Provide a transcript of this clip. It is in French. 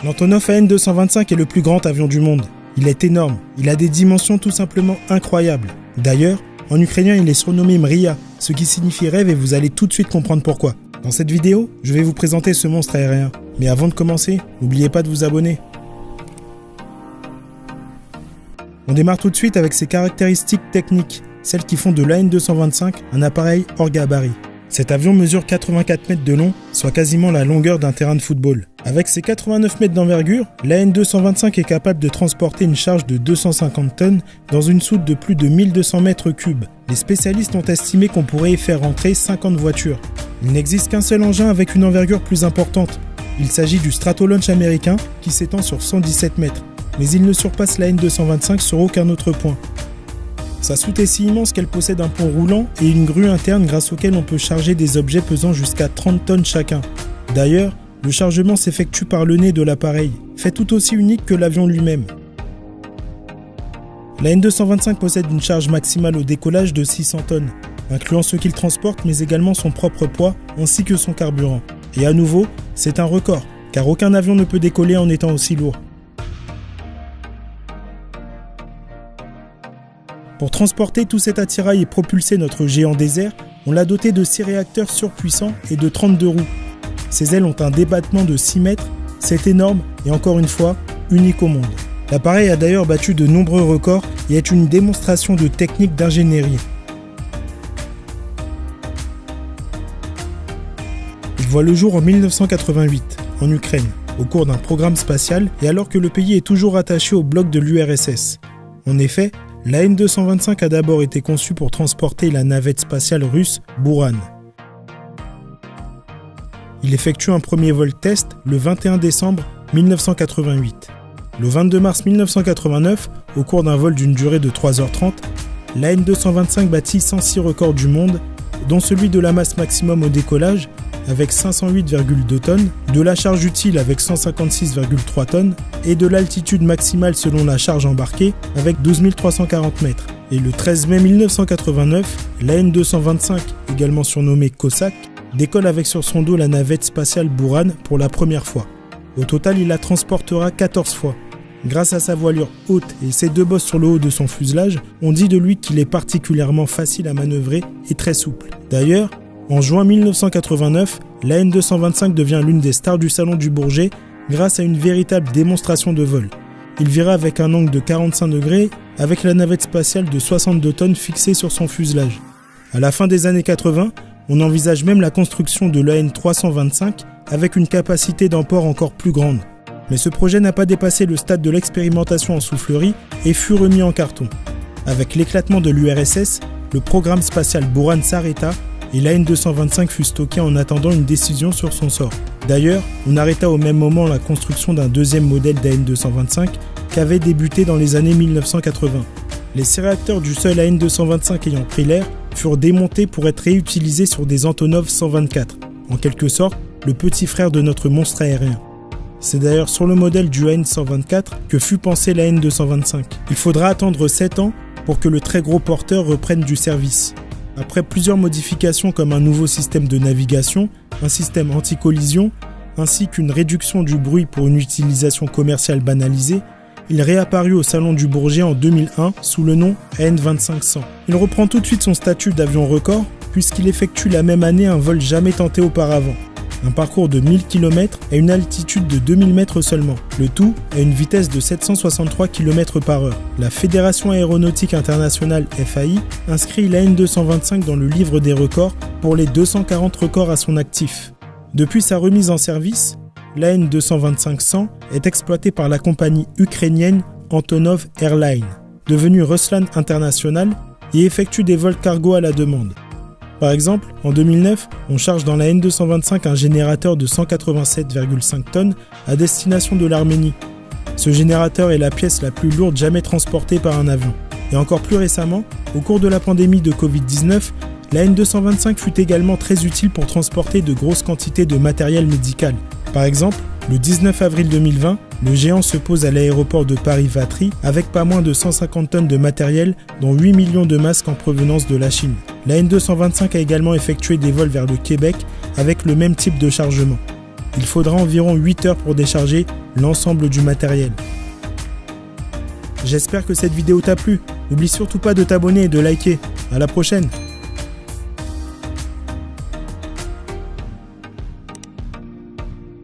L'Antonov AN-225 est le plus grand avion du monde. Il est énorme, il a des dimensions tout simplement incroyables. D'ailleurs, en ukrainien il est surnommé Mria, ce qui signifie rêve et vous allez tout de suite comprendre pourquoi. Dans cette vidéo, je vais vous présenter ce monstre aérien. Mais avant de commencer, n'oubliez pas de vous abonner. On démarre tout de suite avec ses caractéristiques techniques, celles qui font de l'AN-225 un appareil hors gabarit. Cet avion mesure 84 mètres de long, soit quasiment la longueur d'un terrain de football. Avec ses 89 mètres d'envergure, l'AN-225 est capable de transporter une charge de 250 tonnes dans une soute de plus de 1200 mètres cubes. Les spécialistes ont estimé qu'on pourrait y faire rentrer 50 voitures. Il n'existe qu'un seul engin avec une envergure plus importante. Il s'agit du Stratolaunch américain qui s'étend sur 117 mètres. Mais il ne surpasse l'AN-225 sur aucun autre point. Sa soute est si immense qu'elle possède un pont roulant et une grue interne grâce auquel on peut charger des objets pesant jusqu'à 30 tonnes chacun. D'ailleurs, le chargement s'effectue par le nez de l'appareil, fait tout aussi unique que l'avion lui-même. La AN-225 possède une charge maximale au décollage de 600 tonnes, incluant ce qu'il transporte mais également son propre poids ainsi que son carburant. Et à nouveau, c'est un record, car aucun avion ne peut décoller en étant aussi lourd. Pour transporter tout cet attirail et propulser notre géant des airs, on l'a doté de 6 réacteurs surpuissants et de 32 roues. Ses ailes ont un débattement de 6 mètres, c'est énorme et encore une fois, unique au monde. L'appareil a d'ailleurs battu de nombreux records et est une démonstration de technique d'ingénierie. Il voit le jour en 1988, en Ukraine, au cours d'un programme spatial et alors que le pays est toujours attaché au bloc de l'URSS. En effet, la AN-225 a d'abord été conçue pour transporter la navette spatiale russe Buran. Il effectue un premier vol test le 21 décembre 1988. Le 22 mars 1989, au cours d'un vol d'une durée de 3h30, la AN-225 battit 106 records du monde, dont celui de la masse maximum au décollage avec 508,2 tonnes, de la charge utile avec 156,3 tonnes et de l'altitude maximale selon la charge embarquée avec 12 340 mètres. Et le 13 mai 1989, la AN-225, également surnommée Cossack, décolle avec sur son dos la navette spatiale Buran pour la première fois. Au total, il la transportera 14 fois. Grâce à sa voilure haute et ses 2 bosses sur le haut de son fuselage, on dit de lui qu'il est particulièrement facile à manœuvrer et très souple. D'ailleurs, en juin 1989, la AN-225 devient l'une des stars du Salon du Bourget grâce à une véritable démonstration de vol. Il vira avec un angle de 45 degrés avec la navette spatiale de 62 tonnes fixée sur son fuselage. À la fin des années 80, on envisage même la construction de l'AN-325 avec une capacité d'emport encore plus grande. Mais ce projet n'a pas dépassé le stade de l'expérimentation en soufflerie et fut remis en carton. Avec l'éclatement de l'URSS, le programme spatial Buran s'arrêta et la AN-225 fut stockée en attendant une décision sur son sort. D'ailleurs, on arrêta au même moment la construction d'un deuxième modèle d'AN-225 qui avait débuté dans les années 1980. Les 6 réacteurs du seul AN-225 ayant pris l'air furent démontés pour être réutilisés sur des Antonov 124, en quelque sorte le petit frère de notre monstre aérien. C'est d'ailleurs sur le modèle du AN-124 que fut pensée la AN-225. Il faudra attendre 7 ans pour que le très gros porteur reprenne du service. Après plusieurs modifications comme un nouveau système de navigation, un système anti-collision, ainsi qu'une réduction du bruit pour une utilisation commerciale banalisée, il réapparut au Salon du Bourget en 2001 sous le nom AN-2500. Il reprend tout de suite son statut d'avion record puisqu'il effectue la même année un vol jamais tenté auparavant. Un parcours de 1000 km à une altitude de 2000 mètres seulement, le tout à une vitesse de 763 km/h. La Fédération aéronautique internationale FAI inscrit la AN-225 dans le livre des records pour les 240 records à son actif. Depuis sa remise en service, la AN-225-100 est exploitée par la compagnie ukrainienne Antonov Airlines, devenue Ruslan International, et effectue des vols cargo à la demande. Par exemple, en 2009, on charge dans la AN-225 un générateur de 187,5 tonnes à destination de l'Arménie. Ce générateur est la pièce la plus lourde jamais transportée par un avion. Et encore plus récemment, au cours de la pandémie de Covid-19, la AN-225 fut également très utile pour transporter de grosses quantités de matériel médical. Par exemple, le 19 avril 2020, le géant se pose à l'aéroport de Paris-Vatry avec pas moins de 150 tonnes de matériel, dont 8 millions de masques en provenance de la Chine. La AN-225 a également effectué des vols vers le Québec avec le même type de chargement. il faudra environ 8 heures pour décharger l'ensemble du matériel. J'espère que cette vidéo t'a plu. N'oublie surtout pas de t'abonner et de liker. À la prochaine!